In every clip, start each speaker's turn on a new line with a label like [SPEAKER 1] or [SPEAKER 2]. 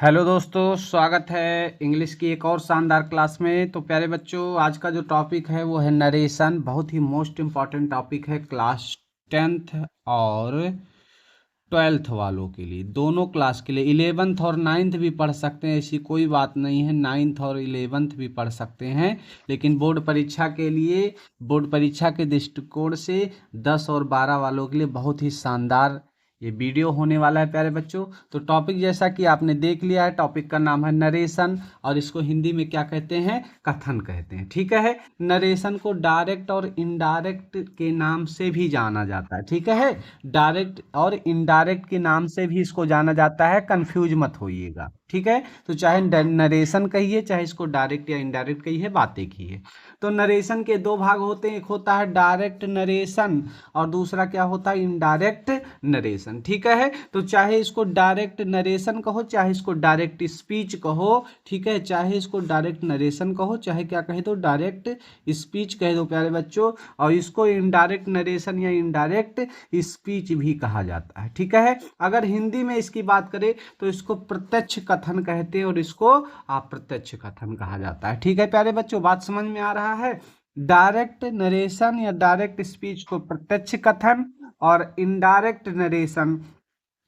[SPEAKER 1] Hello दोस्तों, स्वागत है इंग्लिश की एक और शानदार क्लास में। तो प्यारे बच्चों, आज का जो टॉपिक है वो है नरेशन। बहुत ही मोस्ट इम्पॉर्टेंट टॉपिक है क्लास 10th और 12th वालों के लिए, दोनों क्लास के लिए। 11th और 9th भी पढ़ सकते हैं, ऐसी कोई बात नहीं है। 9th और 11th भी पढ़ सकते हैं, लेकिन बोर्ड परीक्षा के लिए, बोर्ड परीक्षा के दृष्टिकोण से 10 और 12 वालों के लिए बहुत ही शानदार ये वीडियो होने वाला है प्यारे बच्चों। तो टॉपिक जैसा कि आपने देख लिया है, टॉपिक का नाम है नरेशन, और इसको हिंदी में क्या कहते हैं? कथन कहते हैं। ठीक है। नरेशन को डायरेक्ट और इनडायरेक्ट के नाम से भी जाना जाता है। ठीक है, डायरेक्ट और इनडायरेक्ट के नाम से भी इसको जाना जाता है, कंफ्यूज मत होइएगा। ठीक है, तो चाहे नरेशन कहिए, चाहे इसको डायरेक्ट या इनडायरेक्ट कहिए, बात एक ही है। तो नरेशन के दो भाग होते हैं, एक होता है डायरेक्ट नरेशन और दूसरा क्या होता है? Indirect narration. ठीक है, तो चाहे इसको डायरेक्ट नरेशन कहो, चाहे इसको डायरेक्ट स्पीच कहो। ठीक है, चाहे इसको डायरेक्ट नरेशन कहो, चाहे क्या कहे तो डायरेक्ट स्पीच कह दो प्यारे बच्चों, और इसको इनडायरेक्ट नरेशन या इनडायरेक्ट स्पीच भी कहा जाता है। ठीक है, अगर हिंदी में इसकी बात करें तो इसको प्रत्यक्ष कथन कहते हैं और इसको अप्रत्यक्ष कथन कहा जाता है। ठीक है प्यारे बच्चों, बात समझ में आ रहा है? डायरेक्ट नरेशन या डायरेक्ट स्पीच को प्रत्यक्ष कथन और इनडायरेक्ट नरेशन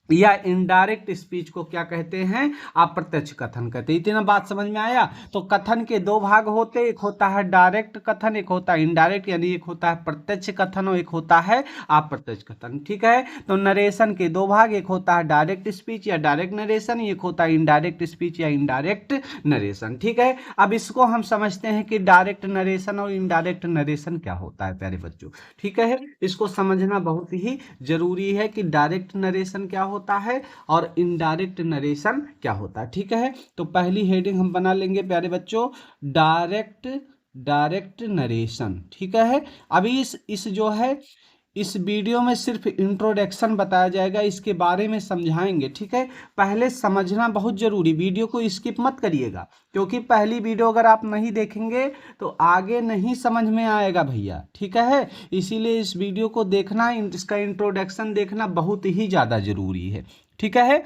[SPEAKER 1] या इनडायरेक्ट स्पीच को क्या कहते हैं? अप्रत्यक्ष कथन कहते हैं। इतना बात समझ में आया? तो कथन के दो भाग होते हैं, एक होता है डायरेक्ट कथन, एक होता है इनडायरेक्ट, यानी एक होता है प्रत्यक्ष कथन और एक होता है अप्रत्यक्ष कथन। ठीक है, तो नरेशन के दो भाग, एक होता है डायरेक्ट स्पीच या डायरेक्ट नरेशन, एक होता है इनडायरेक्ट स्पीच या इनडायरेक्ट नरेशन। ठीक है, अब इसको हम समझते हैं कि डायरेक्ट नरेशन और इनडायरेक्ट नरेशन क्या होता है प्यारे बच्चों। ठीक है, इसको समझना बहुत ही जरूरी है कि डायरेक्ट नरेशन क्या होता है और इनडायरेक्ट नरेशन क्या होता है। ठीक है, तो पहली हेडिंग हम बना लेंगे प्यारे बच्चों, डायरेक्ट नरेशन। ठीक है, अभी इस जो है इस वीडियो में सिर्फ इंट्रोडक्शन बताया जाएगा, इसके बारे में समझाएंगे। ठीक है, पहले समझना बहुत जरूरी, वीडियो को स्किप मत करिएगा, क्योंकि पहली वीडियो अगर आप नहीं देखेंगे तो आगे नहीं समझ में आएगा भैया। ठीक है, इसीलिए इस वीडियो को देखना, इसका इंट्रोडक्शन देखना बहुत ही ज़्यादा जरूरी है। ठीक है,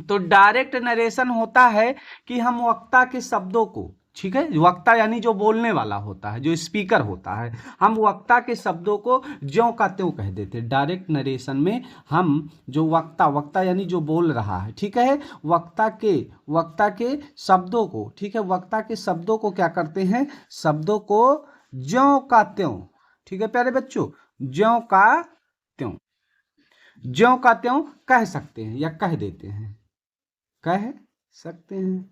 [SPEAKER 1] तो डायरेक्ट नरेशन होता है कि हम वक्ता के शब्दों को, ठीक है, वक्ता यानी जो बोलने वाला होता है, जो स्पीकर होता है, हम वक्ता के शब्दों को ज्यों का त्यों कह देते हैं। डायरेक्ट नरेशन में हम जो वक्ता यानी जो बोल रहा है, ठीक है, वक्ता के शब्दों को, ठीक है, वक्ता के शब्दों को क्या करते हैं? शब्दों को ज्यों का त्यों, ठीक है प्यारे बच्चों, ज्यों का त्यों, ज्यों का त्यों कह सकते हैं या कह देते हैं, कह सकते हैं।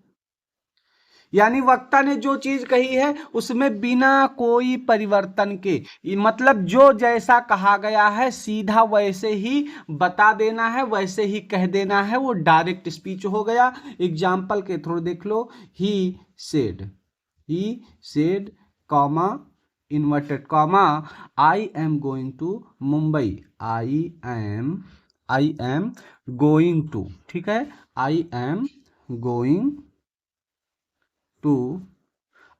[SPEAKER 1] यानी वक्ता ने जो चीज कही है उसमें बिना कोई परिवर्तन के, मतलब जो जैसा कहा गया है सीधा वैसे ही बता देना है, वैसे ही कह देना है, वो डायरेक्ट स्पीच हो गया। एग्जाम्पल के थ्रू देख लो, he said comma inverted comma I am going to Mumbai, I am going to, ठीक है, I am going to,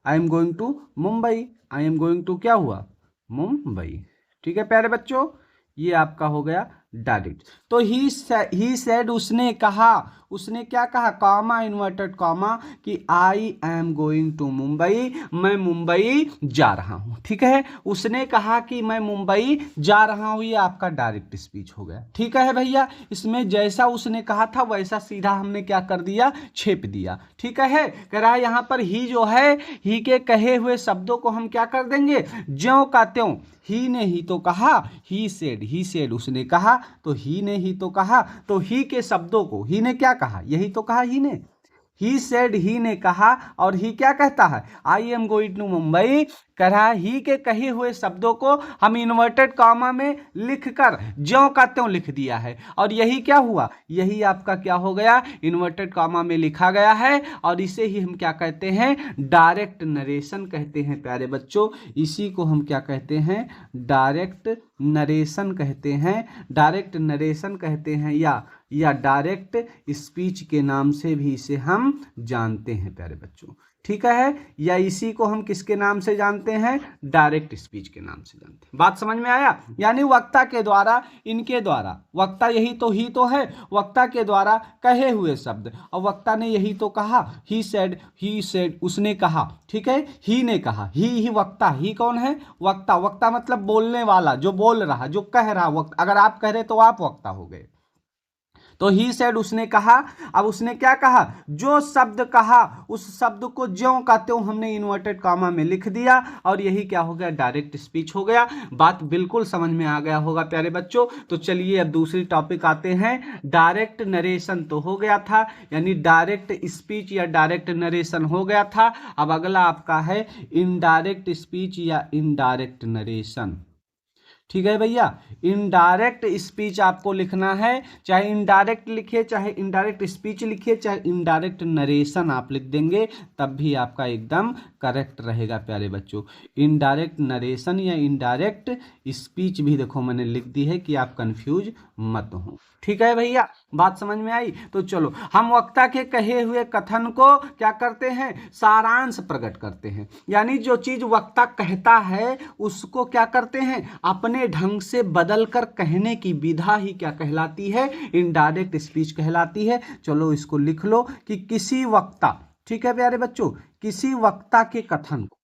[SPEAKER 1] I am going to Mumbai, I am going to क्या हुआ? मुंबई। ठीक है प्यारे बच्चों, ये आपका हो गया डायरेक्ट। तो ही सेड, उसने कहा, उसने क्या कहा? कॉमा इन्वर्टेड कॉमा कि I am going to Mumbai, मैं मुंबई जा रहा हूं। ठीक है, उसने कहा कि मैं मुंबई जा रहा हूं, ये आपका डायरेक्ट स्पीच हो गया। ठीक है भैया, इसमें जैसा उसने कहा था वैसा सीधा हमने क्या कर दिया? छेप दिया। ठीक है, कह रहा है यहां पर ही जो है, ही के कहे हुए शब्दों को हम क्या कर देंगे? ज्यों का त्यों। ही ने ही तो कहा, ही सेड उसने कहा, तो ही ने ही तो कहा, तो ही के शब्दों को, ही ने क्या कहा? यही तो कहा ही ने, ही सेड, ही ने कहा, और ही क्या कहता है? I am going to Mumbai. कह रहा है ही के कहे हुए शब्दों को हम इन्वर्टेड कॉमा में लिखकर ज्यों का त्यों लिख दिया है, और यही क्या हुआ? यही आपका क्या हो गया? इन्वर्टेड कॉमा में लिखा गया है, और इसे ही हम क्या कहते हैं? डायरेक्ट नरेशन कहते हैं प्यारे बच्चों। इसी को हम क्या कहते हैं? डायरेक्ट नरेशन कहते हैं, डायरेक्ट नरेशन कहते हैं, या या डायरेक्ट स्पीच के नाम से भी इसे हम जानते हैं प्यारे बच्चों, ठीक है। या इसी को हम किसके नाम से जानते हैं, डायरेक्ट स्पीच के नाम से जानते हैं। बात समझ में आया। यानी वक्ता के द्वारा, इनके द्वारा, वक्ता यही तो ही तो है, वक्ता के द्वारा कहे हुए शब्द, और वक्ता ने यही तो कहा, ही सेड, उसने कहा, ठीक है, ही ने कहा, ही वक्ता, ही कौन है, वक्ता। वक्ता मतलब बोलने वाला, जो बोल रहा, जो कह रहा। वक्त अगर आप कह रहे तो आप वक्ता हो गए। तो ही सेड, उसने कहा। अब उसने क्या कहा, जो शब्द कहा उस शब्द को ज्यों का त्यों हमने इन्वर्टेड कॉमा में लिख दिया, और यही क्या हो गया, डायरेक्ट स्पीच हो गया। बात बिल्कुल समझ में आ गया होगा प्यारे बच्चों। तो चलिए अब दूसरी टॉपिक आते हैं। डायरेक्ट नरेशन तो हो गया था, यानी डायरेक्ट स्पीच या डायरेक्ट नरेशन हो गया था। अब अगला आपका है इनडायरेक्ट स्पीच या इनडायरेक्ट नरेशन, ठीक है भैया। इनडायरेक्ट स्पीच आपको लिखना है, चाहे इनडायरेक्ट लिखिए, चाहे इनडायरेक्ट स्पीच लिखिए, चाहे इनडायरेक्ट नरेशन आप लिख देंगे, तब भी आपका एकदम करेक्ट रहेगा प्यारे बच्चों। इनडायरेक्ट नरेशन या इनडायरेक्ट स्पीच भी देखो मैंने लिख दी है कि आप कंफ्यूज मत हो, ठीक है भैया। बात समझ में आई। तो चलो हम वक्ता के कहे हुए कथन को क्या करते हैं, सारांश प्रकट करते हैं। यानी जो चीज वक्ता कहता है उसको क्या करते हैं, अपने ढंग से बदल कर कहने की विधा ही क्या कहलाती है, इनडायरेक्ट स्पीच कहलाती है। चलो इसको लिख लो कि किसी वक्ता, ठीक है प्यारे बच्चों, किसी वक्ता के कथन को,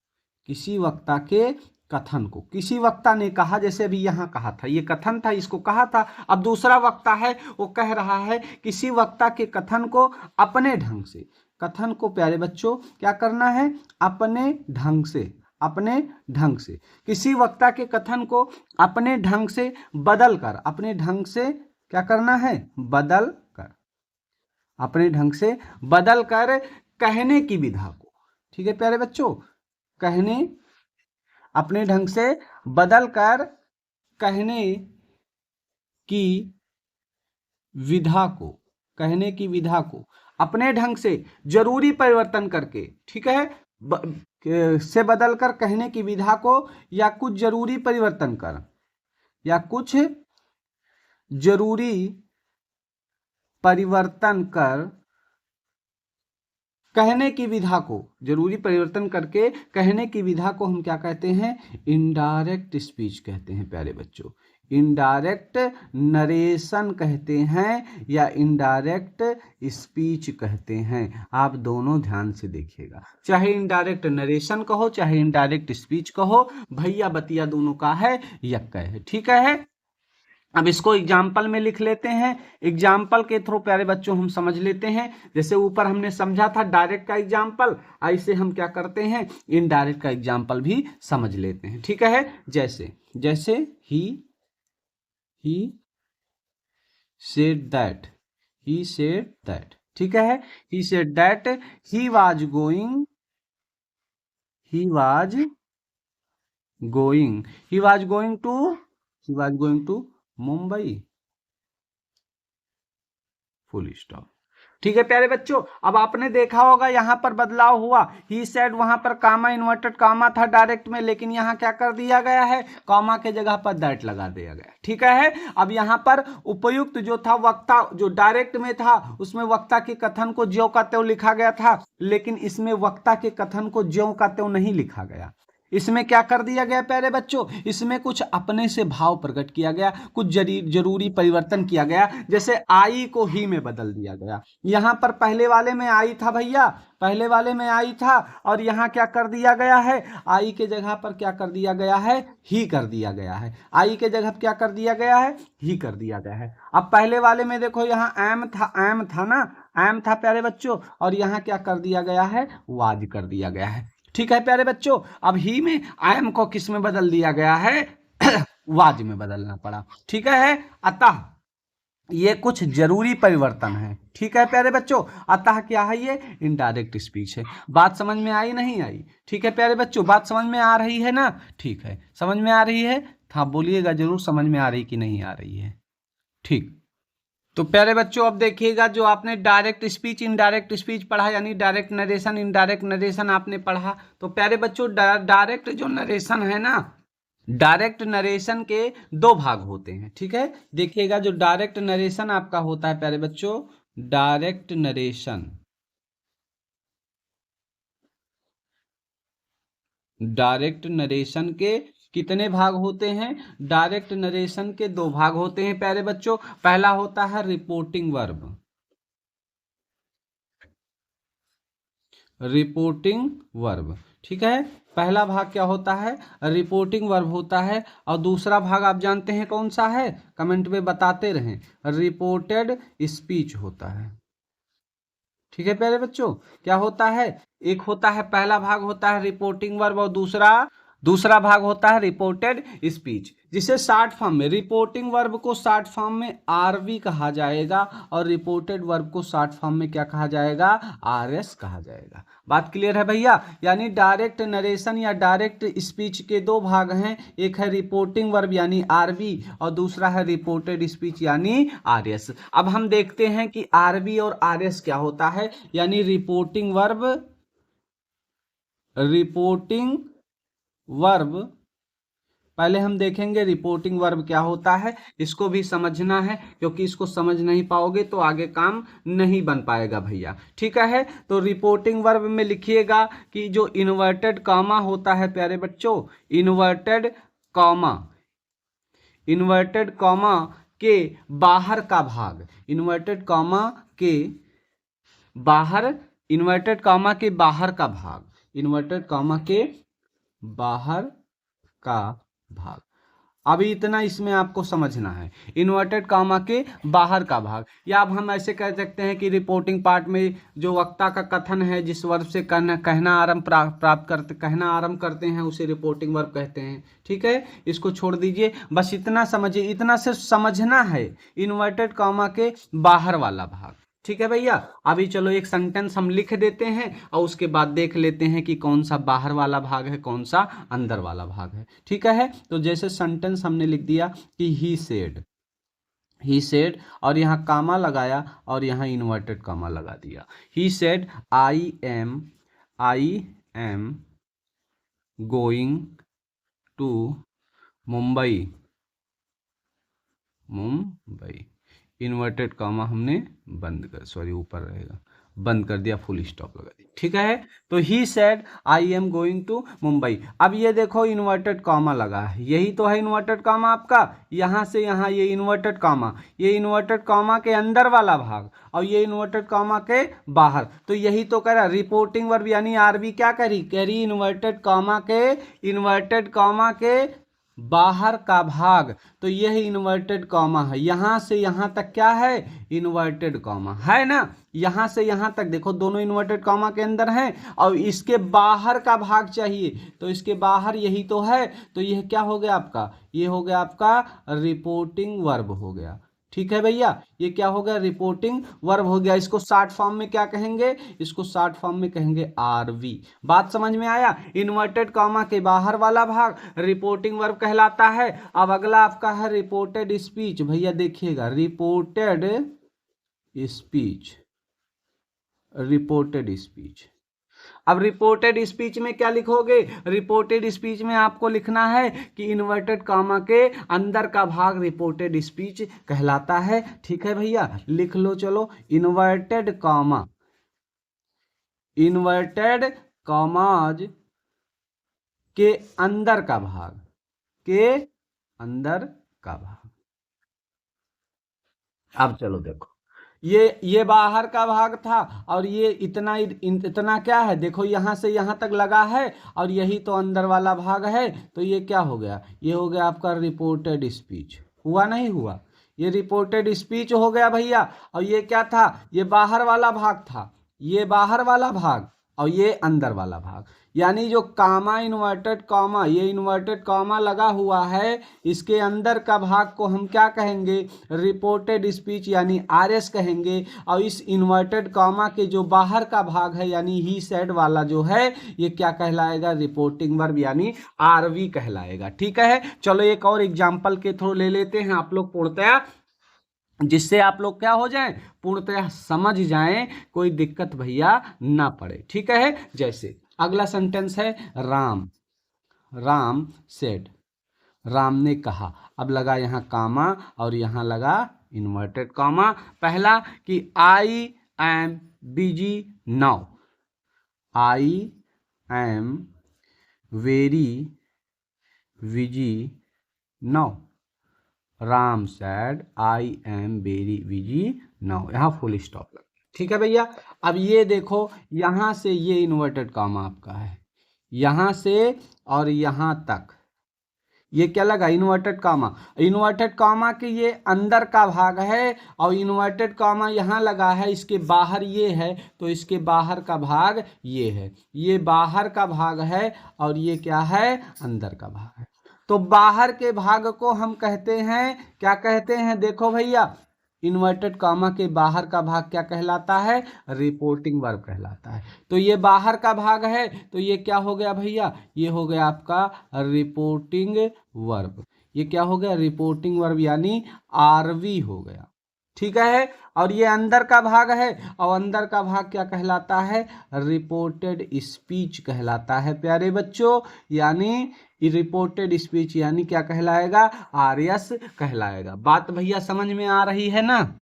[SPEAKER 1] किसी वक्ता के कथन को, किसी वक्ता ने कहा, जैसे अभी यहां कहा था, ये कथन था, इसको कहा था। अब दूसरा वक्ता है, वो कह रहा है, किसी वक्ता के कथन को अपने ढंग से, कथन को प्यारे बच्चों क्या करना है, अपने ढंग से, अपने ढंग से, किसी वक्ता के कथन को अपने ढंग से बदल कर, अपने ढंग से क्या करना है, बदल कर, अपने ढंग से बदल कर कहने की विधा को, ठीक है प्यारे बच्चों, कहने, अपने ढंग से बदल कर कहने की विधा को, कहने की विधा को अपने ढंग से जरूरी परिवर्तन करके, ठीक है, से बदल कर कहने की विधा को, या कुछ जरूरी परिवर्तन कर, या कुछ जरूरी परिवर्तन कर कहने की विधा को, जरूरी परिवर्तन करके कहने की विधा को हम क्या कहते हैं, इनडायरेक्ट स्पीच कहते हैं प्यारे बच्चों। इनडायरेक्ट नरेशन कहते हैं या इनडायरेक्ट स्पीच कहते हैं। आप दोनों ध्यान से देखिएगा, चाहे इनडायरेक्ट नरेशन कहो चाहे इनडायरेक्ट स्पीच कहो, भैया बतिया दोनों का है, यक्का है, ठीक है। अब इसको एग्जाम्पल में लिख लेते हैं, एग्जाम्पल के थ्रू प्यारे बच्चों हम समझ लेते हैं। जैसे ऊपर हमने समझा था डायरेक्ट का एग्जाम्पल, ऐसे हम क्या करते हैं, इनडायरेक्ट का एग्जाम्पल भी समझ लेते हैं, ठीक है। जैसे जैसे he said that, he said that, ठीक है, he said that he was going, he was going, he was going to, he was going to Mumbai, full stop, ठीक है प्यारे बच्चों। अब आपने देखा होगा यहां पर बदलाव हुआ, ही सेड वहां पर कामा इन्वर्टेड कामा था डायरेक्ट में, लेकिन यहां क्या कर दिया गया है, कामा के जगह पर दैट लगा दिया गया, ठीक है। अब यहां पर उपयुक्त जो था वक्ता, जो डायरेक्ट में था उसमें वक्ता के कथन को ज्यों का त्यों लिखा गया था, लेकिन इसमें वक्ता के कथन को ज्यों का त्यों नहीं लिखा गया। इसमें क्या कर दिया गया प्यारे बच्चों, इसमें कुछ अपने से भाव प्रकट किया गया, कुछ जरूरी परिवर्तन किया गया। जैसे आई को ही में बदल दिया गया, यहां पर पहले वाले में आई था भैया, पहले वाले में आई था, और यहां क्या कर दिया गया है, आई के जगह पर क्या कर दिया गया है, ही कर दिया गया है। आई के जगह क्या कर दिया गया है, ही कर दिया गया है। अब पहले वाले में देखो यहां एम था ना, एम था प्यारे बच्चों, और यहां क्या कर दिया गया है, वाज कर दिया गया है, ठीक है प्यारे बच्चों। अब ही में आई एम को किस में बदल दिया गया है, वाज में बदलना पड़ा, ठीक है। अतः ये कुछ जरूरी परिवर्तन है, ठीक है प्यारे बच्चों। अतः क्या है, ये इनडायरेक्ट स्पीच है। बात समझ में आई नहीं आई, ठीक है प्यारे बच्चों, बात समझ में आ रही है ना, ठीक है, समझ में आ रही है, हाँ बोलिएगा जरूर समझ में आ रही कि नहीं आ रही है, ठीक। तो प्यारे बच्चों अब देखिएगा, जो आपने डायरेक्ट स्पीच इनडायरेक्ट स्पीच पढ़ा, यानी डायरेक्ट नरेशन इनडायरेक्ट नरेशन आपने पढ़ा, तो प्यारे बच्चों डायरेक्ट जो नरेशन है ना, डायरेक्ट नरेशन के दो भाग होते हैं, ठीक है। देखिएगा, जो डायरेक्ट नरेशन आपका होता है प्यारे बच्चों, डायरेक्ट नरेशन, डायरेक्ट नरेशन के कितने भाग होते हैं? डायरेक्ट नरेशन के दो भाग होते हैं प्यारे बच्चों। पहला होता है रिपोर्टिंग वर्ब, रिपोर्टिंग वर्ब, ठीक है। पहला भाग क्या होता है? रिपोर्टिंग वर्ब होता है। और दूसरा भाग आप जानते हैं कौन सा है? कमेंट में बताते रहें। रिपोर्टेड स्पीच होता है, ठीक है प्यारे बच्चों। क्या होता है? एक होता है, पहला भाग होता है रिपोर्टिंग वर्ब, और दूसरा दूसरा भाग होता है रिपोर्टेड स्पीच, जिसे शॉर्ट फॉर्म में, रिपोर्टिंग वर्ब को शॉर्ट फॉर्म में आरवी कहा जाएगा, और रिपोर्टेड वर्ब को शॉर्ट फॉर्म में क्या कहा जाएगा? आरएस कहा जाएगा। बात क्लियर है भैया? यानी डायरेक्ट नरेशन या डायरेक्ट स्पीच के दो भाग हैं, एक है रिपोर्टिंग वर्ब यानी आरवी, और दूसरा है रिपोर्टेड स्पीच यानी आरएस। अब हम देखते हैं कि आरवी और आरएस क्या होता है। यानी रिपोर्टिंग वर्ब, रिपोर्टिंग वर्ब, पहले हम देखेंगे रिपोर्टिंग वर्ब क्या होता है। इसको भी समझना है, क्योंकि इसको समझ नहीं पाओगे तो आगे काम नहीं बन पाएगा भैया, ठीक है। तो रिपोर्टिंग वर्ब में लिखिएगा कि जो इन्वर्टेड कॉमा होता है प्यारे बच्चों, इन्वर्टेड कॉमा, इन्वर्टेड कॉमा के बाहर का भाग, इन्वर्टेड कॉमा के बाहर, इन्वर्टेड कॉमा के बाहर का भाग, इन्वर्टेड कॉमा के बाहर का भाग। अभी इतना इसमें आपको समझना है, इन्वर्टेड कॉमा के बाहर का भाग। या अब हम ऐसे कह सकते हैं कि रिपोर्टिंग पार्ट में जो वक्ता का कथन है, जिस वर्ब से कहना आरंभ प्राप्त करते, कहना आरंभ करते हैं, उसे रिपोर्टिंग वर्ब कहते हैं, ठीक है। इसको छोड़ दीजिए, बस इतना समझिए, इतना से समझना है इन्वर्टेड कॉमा के बाहर वाला भाग, ठीक है भैया। अभी चलो एक सेंटेंस हम लिख देते हैं, और उसके बाद देख लेते हैं कि कौन सा बाहर वाला भाग है, कौन सा अंदर वाला भाग है, ठीक है। तो जैसे सेंटेंस हमने लिख दिया कि ही सेड, ही सेड, और यहाँ कामा लगाया, और यहाँ इन्वर्टेड कामा लगा दिया। He said I am going to Mumbai, Mumbai, inverted comma हमने बंद कर, सॉरी ऊपर रहेगा, बंद कर दिया, फुल स्टॉप लगा दिया, ठीक है। तो he said I am going to Mumbai. अब ये देखो इन्वर्टेड कॉमा लगा है, यही तो है इन्वर्टेड कॉमा आपका। यहाँ से यहाँ ये इन्वर्टेड कॉमा, ये इन्वर्टेड कॉमा के अंदर वाला भाग, और ये इन्वर्टेड कॉमा के बाहर। तो यही तो कह रहा, रिपोर्टिंग वर्ब यानी आरबी क्या करी, करी इन्वर्टेड कॉमा के, इन्वर्टेड कॉमा के बाहर का भाग। तो यह इन्वर्टेड कॉमा है, यहां से यहां तक क्या है? इन्वर्टेड कॉमा है ना। यहां से यहां तक देखो, दोनों इन्वर्टेड कॉमा के अंदर हैं, और इसके बाहर का भाग चाहिए, तो इसके बाहर यही तो है। तो यह क्या हो गया आपका? ये हो गया आपका रिपोर्टिंग वर्ब हो गया, ठीक है भैया। ये क्या हो गया? रिपोर्टिंग वर्ब हो गया। इसको शॉर्ट फॉर्म में क्या कहेंगे? इसको शॉर्ट फॉर्म में कहेंगे आरवी। बात समझ में आया? इन्वर्टेड कॉमा के बाहर वाला भाग रिपोर्टिंग वर्ब कहलाता है। अब अगला आपका है रिपोर्टेड स्पीच। भैया देखिएगा, रिपोर्टेड स्पीच, रिपोर्टेड स्पीच। अब रिपोर्टेड स्पीच में क्या लिखोगे? रिपोर्टेड स्पीच में आपको लिखना है कि इन्वर्टेड कॉमा के अंदर का भाग रिपोर्टेड स्पीच कहलाता है, ठीक है भैया। लिख लो चलो, इन्वर्टेड कॉमा, इन्वर्टेड कॉमाज के अंदर का भाग, के अंदर का भाग। अब चलो देखो, ये बाहर का भाग था, और ये इतना क्या है, देखो यहां से यहां तक लगा है, और यही तो अंदर वाला भाग है। तो ये क्या हो गया? ये हो गया आपका रिपोर्टेड स्पीच। हुआ नहीं हुआ? ये रिपोर्टेड स्पीच हो गया भैया। और ये क्या था? ये बाहर वाला भाग था, ये बाहर वाला भाग, और ये अंदर वाला भाग। यानी जो कामा, इन्वर्टेड कॉमा, ये इन्वर्टेड कॉमा लगा हुआ है, इसके अंदर का भाग को हम क्या कहेंगे? रिपोर्टेड स्पीच यानी आरएस कहेंगे। और इस इन्वर्टेड कॉमा के जो बाहर का भाग है यानी ही सेड वाला जो है, ये क्या कहलाएगा? रिपोर्टिंग वर्ब यानी आरवी कहलाएगा, ठीक है। चलो एक और एग्जाम्पल के थ्रू ले लेते हैं, आप लोग पूर्णतया, जिससे आप लोग क्या हो जाएं, पूर्णतः समझ जाएं, कोई दिक्कत भैया ना पड़े, ठीक है। जैसे अगला सेंटेंस है राम, राम सेड, राम ने कहा। अब लगा यहाँ कामा और यहाँ लगा इन्वर्टेड कॉमा। पहला कि I am busy now, I am very busy now. Ram sad I am very busy now, यहाँ फुल स्टॉप लगा। ठीक है भैया। अब ये देखो यहाँ से ये इन्वर्टेड कॉमा आपका है, यहाँ से और यहाँ तक ये क्या लगा, इन्वर्टेड कॉमा। इन्वर्टेड कॉमा के ये अंदर का भाग है और इन्वर्टेड कॉमा यहाँ लगा है, इसके बाहर ये है तो इसके बाहर का भाग ये है, ये बाहर का भाग है और ये क्या है, अंदर का भाग है। तो बाहर के भाग को हम कहते हैं, क्या कहते हैं, देखो भैया, इन्वर्टेड कॉमा के बाहर का भाग क्या कहलाता है, रिपोर्टिंग वर्ब कहलाता है। तो ये बाहर का भाग है तो ये क्या हो गया भैया, ये हो गया आपका रिपोर्टिंग वर्ब। ये क्या हो गया, रिपोर्टिंग वर्ब यानी आरवी हो गया। ठीक है। और ये अंदर का भाग है और अंदर का भाग क्या कहलाता है, रिपोर्टेड स्पीच कहलाता है प्यारे बच्चों। यानी रिपोर्टेड स्पीच यानी क्या कहलाएगा, आरएस कहलाएगा। बात भैया समझ में आ रही है ना।